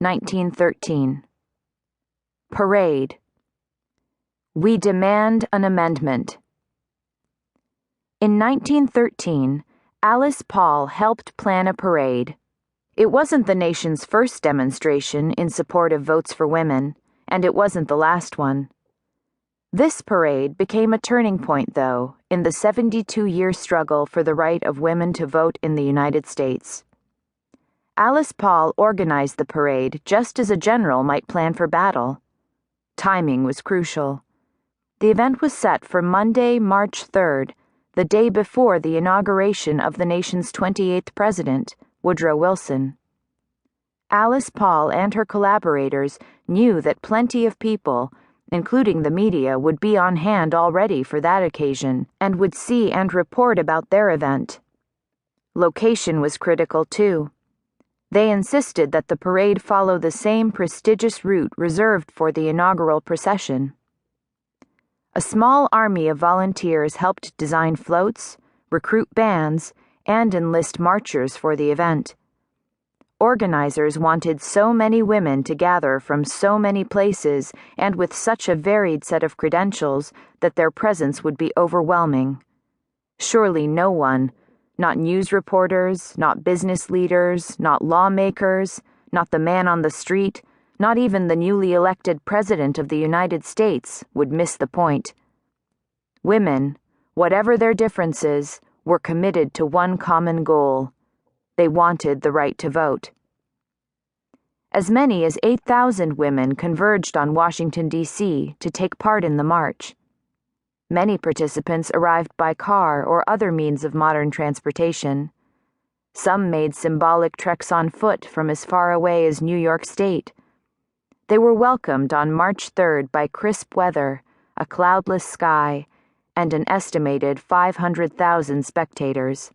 1913. Parade. We demand an amendment. In 1913, Alice Paul helped plan a parade. It wasn't the nation's first demonstration in support of votes for women, and it wasn't the last one. This parade became a turning point, though, in the 72-year struggle for the right of women to vote in the United States. Alice Paul organized the parade just as a general might plan for battle. Timing was crucial. The event was set for Monday, March 3rd, the day before the inauguration of the nation's 28th president, Woodrow Wilson. Alice Paul and her collaborators knew that plenty of people, including the media, would be on hand already for that occasion and would see and report about their event. Location was critical, too. They insisted that the parade follow the same prestigious route reserved for the inaugural procession. A small army of volunteers helped design floats, recruit bands, and enlist marchers for the event. Organizers wanted so many women to gather from so many places and with such a varied set of credentials that their presence would be overwhelming. Surely no one, not news reporters, not business leaders, not lawmakers, not the man on the street, not even the newly elected President of the United States, would miss the point. Women, whatever their differences, were committed to one common goal. They wanted the right to vote. As many as 8,000 women converged on Washington, D.C. to take part in the march. Many participants arrived by car or other means of modern transportation. Some made symbolic treks on foot from as far away as New York State. They were welcomed on March 3rd by crisp weather, a cloudless sky, and an estimated 500,000 spectators.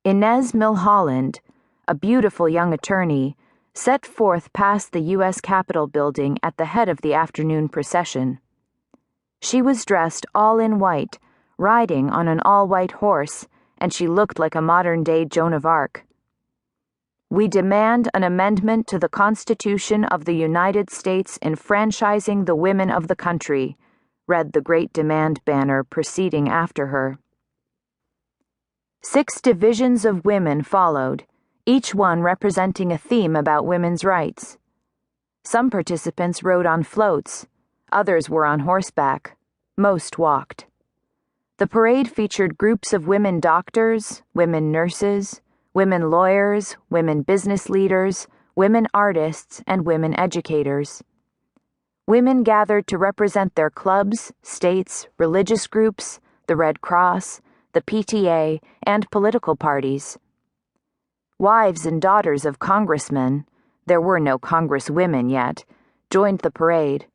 Inez Milholland, a beautiful young attorney, set forth past the U.S. Capitol building at the head of the afternoon procession. She was dressed all in white, riding on an all-white horse, and she looked like a modern-day Joan of Arc. We demand an amendment to the Constitution of the United States enfranchising the women of the country, read the Great Demand banner proceeding after her. 6 divisions of women followed, each one representing a theme about women's rights. Some participants rode on floats, others were on horseback, most walked. The parade featured groups of women doctors, women nurses, women lawyers, women business leaders, women artists, and women educators. Women gathered to represent their clubs, states, religious groups, the Red Cross, the PTA, and political parties. Wives and daughters of congressmen, there were no congresswomen yet, joined the parade.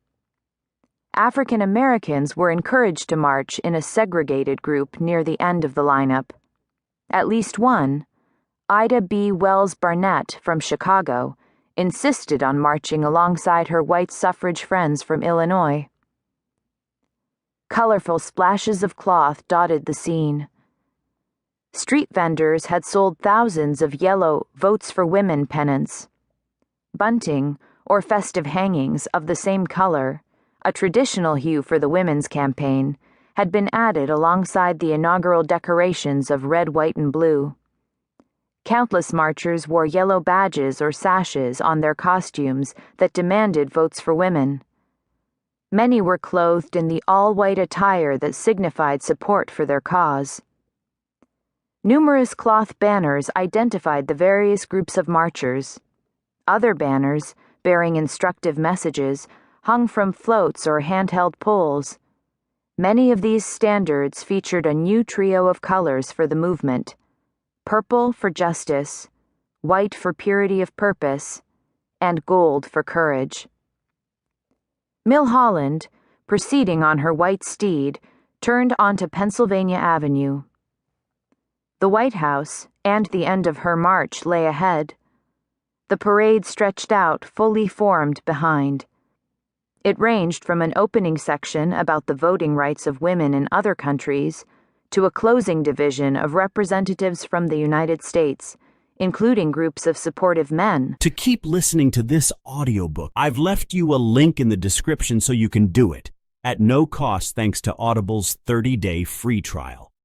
African Americans were encouraged to march in a segregated group near the end of the lineup. At least one, Ida B. Wells Barnett from Chicago, insisted on marching alongside her white suffrage friends from Illinois. Colorful splashes of cloth dotted the scene. Street vendors had sold thousands of yellow Votes for Women pennants. Bunting, or festive hangings of the same color, a traditional hue for the women's campaign, had been added alongside the inaugural decorations of red, white, and blue. Countless marchers wore yellow badges or sashes on their costumes that demanded votes for women. Many were clothed in the all-white attire that signified support for their cause. Numerous cloth banners identified the various groups of marchers. Other banners, bearing instructive messages, hung from floats or handheld poles. Many of these standards featured a new trio of colors for the movement: purple for justice, white for purity of purpose, and gold for courage. Milholland, proceeding on her white steed, turned onto Pennsylvania Avenue. The White House and the end of her march lay ahead. The parade stretched out, fully formed, behind. It ranged from an opening section about the voting rights of women in other countries to a closing division of representatives from the United States, including groups of supportive men. To keep listening to this audiobook, I've left you a link in the description so you can do it, at no cost thanks to Audible's 30-day free trial.